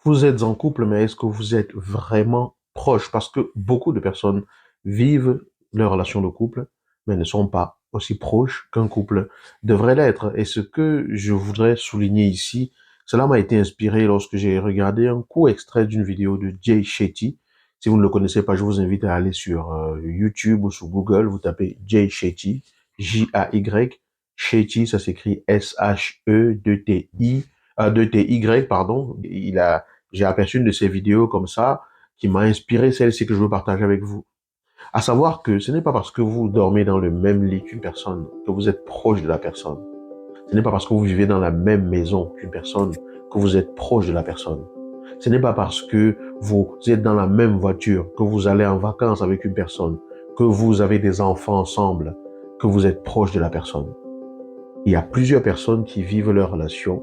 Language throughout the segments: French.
Vous êtes en couple, mais est-ce que vous êtes vraiment proche? Parce que beaucoup de personnes vivent leur relation de couple, mais ne sont pas aussi proches qu'un couple devrait l'être. Et ce que je voudrais souligner ici, cela m'a été inspiré lorsque j'ai regardé un court extrait d'une vidéo de Jay Shetty. Si vous ne le connaissez pas, je vous invite à aller sur YouTube ou sur Google, vous tapez Jay Shetty, J-A-Y, Shetty, ça s'écrit S-H-E-2-T-I, 2-T-Y, pardon. J'ai aperçu une de ces vidéos comme ça qui m'a inspiré, celle-ci que je veux partager avec vous. À savoir que ce n'est pas parce que vous dormez dans le même lit qu'une personne que vous êtes proche de la personne. Ce n'est pas parce que vous vivez dans la même maison qu'une personne que vous êtes proche de la personne. Ce n'est pas parce que vous êtes dans la même voiture, que vous allez en vacances avec une personne, que vous avez des enfants ensemble, que vous êtes proche de la personne. Il y a plusieurs personnes qui vivent leur relation,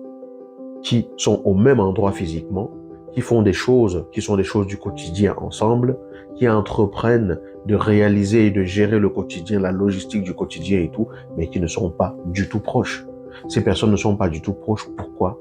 qui sont au même endroit physiquement, qui font des choses qui sont des choses du quotidien ensemble, qui entreprennent de réaliser et de gérer le quotidien, la logistique du quotidien et tout, mais qui ne sont pas du tout proches. Ces personnes ne sont pas du tout proches. Pourquoi?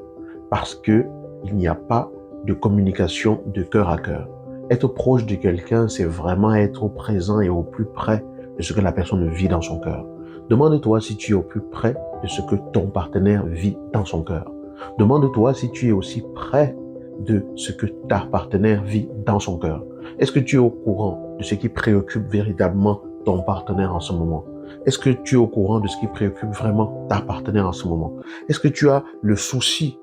Parce que il n'y a pas de communication de cœur à cœur. Être proche de quelqu'un, c'est vraiment être au présent et au plus près de ce que la personne vit dans son cœur. Demande-toi si tu es au plus près de ce que ton partenaire vit dans son cœur. Demande-toi si tu es aussi près de ce que ta partenaire vit dans son cœur. Est-ce que tu es au courant de ce qui préoccupe véritablement ton partenaire en ce moment? Est-ce que tu es au courant de ce qui préoccupe vraiment ta partenaire en ce moment? Est-ce que tu as le souci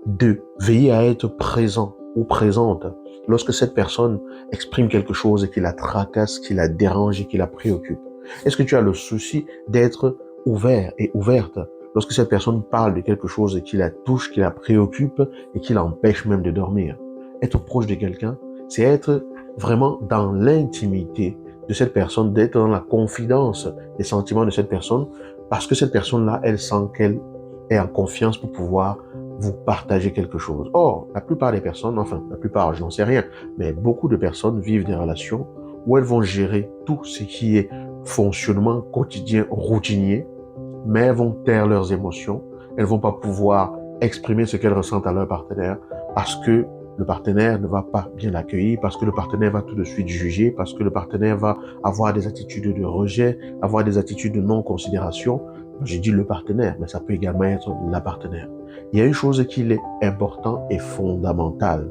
de veiller à être présent ou présente lorsque cette personne exprime quelque chose et qui la tracasse, qui la dérange et qui la préoccupe? Est-ce que tu as le souci d'être ouvert et ouverte lorsque cette personne parle de quelque chose et qui la touche, qui la préoccupe et qui l'empêche même de dormir? Être proche de quelqu'un, c'est être vraiment dans l'intimité de cette personne, d'être dans la confidence des sentiments de cette personne, parce que cette personne-là, elle sent qu'elle est en confiance pour pouvoir vous partagez quelque chose. Or, la plupart des personnes, enfin, la plupart, je n'en sais rien, mais beaucoup de personnes vivent des relations où elles vont gérer tout ce qui est fonctionnement quotidien, routinier, mais elles vont taire leurs émotions, elles vont pas pouvoir exprimer ce qu'elles ressentent à leur partenaire parce que le partenaire ne va pas bien l'accueillir, parce que le partenaire va tout de suite juger, parce que le partenaire va avoir des attitudes de rejet, avoir des attitudes de non-considération. J'ai dit le partenaire, mais ça peut également être la partenaire. Il y a une chose qu'il est important et fondamental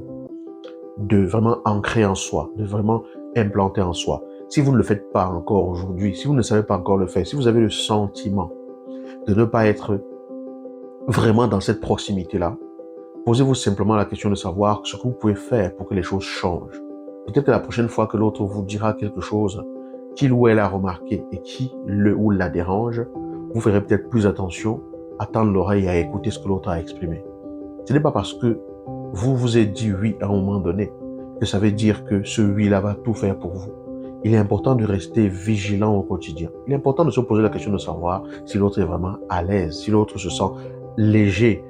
de vraiment ancrer en soi, de vraiment implanter en soi. Si vous ne le faites pas encore aujourd'hui, si vous ne savez pas encore le faire, si vous avez le sentiment de ne pas être vraiment dans cette proximité-là, posez-vous simplement la question de savoir ce que vous pouvez faire pour que les choses changent. Peut-être que la prochaine fois que l'autre vous dira quelque chose qu'il ou elle a remarqué et qui le ou la dérange, vous ferez peut-être plus attention à tendre l'oreille et à écouter ce que l'autre a exprimé. Ce n'est pas parce que vous vous êtes dit oui à un moment donné que ça veut dire que ce oui-là va tout faire pour vous. Il est important de rester vigilant au quotidien. Il est important de se poser la question de savoir si l'autre est vraiment à l'aise, si l'autre se sent léger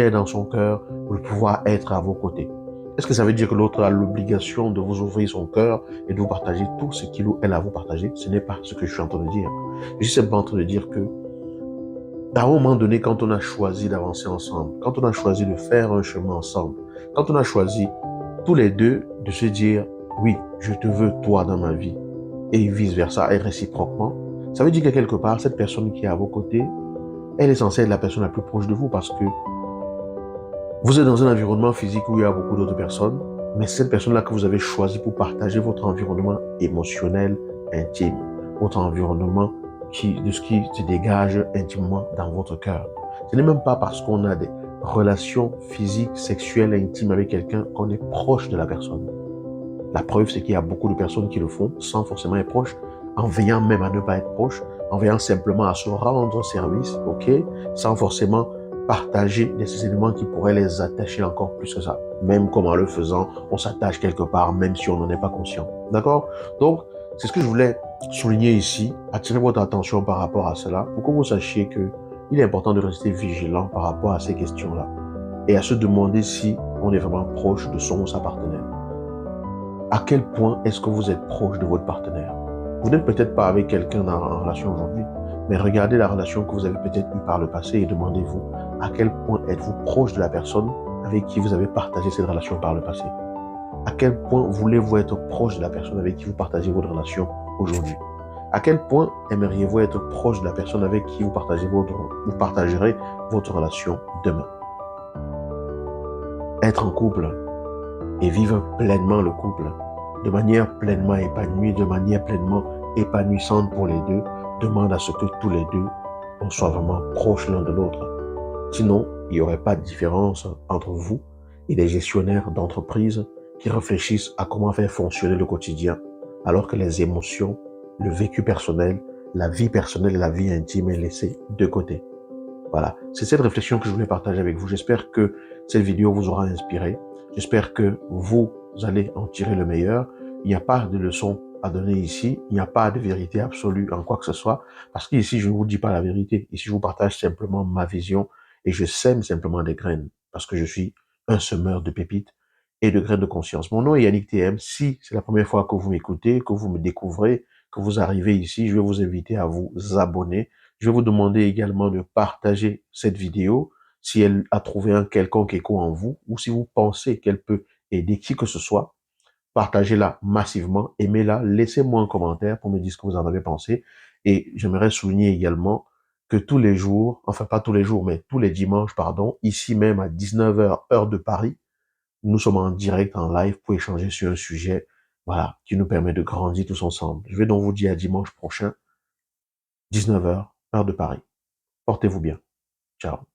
dans son cœur pour pouvoir être à vos côtés. Est-ce que ça veut dire que l'autre a l'obligation de vous ouvrir son cœur et de vous partager tout ce qu'il ou elle a à vous partager? Ce n'est pas ce que je suis en train de dire. Je suis simplement en train de dire que à un moment donné, quand on a choisi d'avancer ensemble, quand on a choisi de faire un chemin ensemble, quand on a choisi tous les deux de se dire, oui, je te veux toi dans ma vie, et vice-versa, et réciproquement, ça veut dire que quelque part, cette personne qui est à vos côtés, elle est censée être la personne la plus proche de vous parce que vous êtes dans un environnement physique où il y a beaucoup d'autres personnes, mais c'est cette personne-là que vous avez choisi pour partager votre environnement émotionnel, intime, votre environnement de ce qui se dégage intimement dans votre cœur. Ce n'est même pas parce qu'on a des relations physiques, sexuelles, intimes avec quelqu'un qu'on est proche de la personne. La preuve, c'est qu'il y a beaucoup de personnes qui le font sans forcément être proches, en veillant même à ne pas être proches, en veillant simplement à se rendre service, ok, sans forcément partager des éléments qui pourraient les attacher encore plus que ça. Même comme en le faisant, on s'attache quelque part, même si on n'en est pas conscient. D'accord? Donc, c'est ce que je voulais souligner ici, attirer votre attention par rapport à cela, pour que vous sachiez que il est important de rester vigilant par rapport à ces questions-là et à se demander si on est vraiment proche de son ou sa partenaire. À quel point est-ce que vous êtes proche de votre partenaire? Vous n'êtes peut-être pas avec quelqu'un en relation aujourd'hui, mais regardez la relation que vous avez peut-être eue par le passé et demandez-vous à quel point êtes-vous proche de la personne avec qui vous avez partagé cette relation par le passé? À quel point voulez-vous être proche de la personne avec qui vous partagez votre relation aujourd'hui? À quel point aimeriez-vous être proche de la personne avec qui vous partagerez votre relation demain? Être en couple et vivre pleinement le couple, de manière pleinement épanouie, de manière pleinement épanouissante pour les deux, demande à ce que tous les deux, on soit vraiment proches l'un de l'autre. Sinon, il n'y aurait pas de différence entre vous et les gestionnaires d'entreprises qui réfléchissent à comment faire fonctionner le quotidien, alors que les émotions, le vécu personnel, la vie personnelle et la vie intime est laissée de côté. Voilà, c'est cette réflexion que je voulais partager avec vous. J'espère que cette vidéo vous aura inspiré. J'espère que vous allez en tirer le meilleur. Il n'y a pas de leçon à donner ici. Il n'y a pas de vérité absolue en quoi que ce soit. Parce qu'ici, je ne vous dis pas la vérité. Ici, je vous partage simplement ma vision et je sème simplement des graines. Parce que je suis un semeur de pépites et de graines de conscience. Mon nom est Yannick TM. Si c'est la première fois que vous m'écoutez, que vous me découvrez, que vous arrivez ici, je vais vous inviter à vous abonner. Je vais vous demander également de partager cette vidéo si elle a trouvé un quelconque écho en vous ou si vous pensez qu'elle peut aider qui que ce soit. Partagez-la massivement, aimez-la, laissez-moi un commentaire pour me dire ce que vous en avez pensé. Et j'aimerais souligner également que tous les jours, enfin pas tous les jours, mais tous les dimanches, pardon, ici même à 19h, heure de Paris, nous sommes en direct, en live pour échanger sur un sujet, voilà, qui nous permet de grandir tous ensemble. Je vais donc vous dire à dimanche prochain, 19h, heure de Paris. Portez-vous bien. Ciao.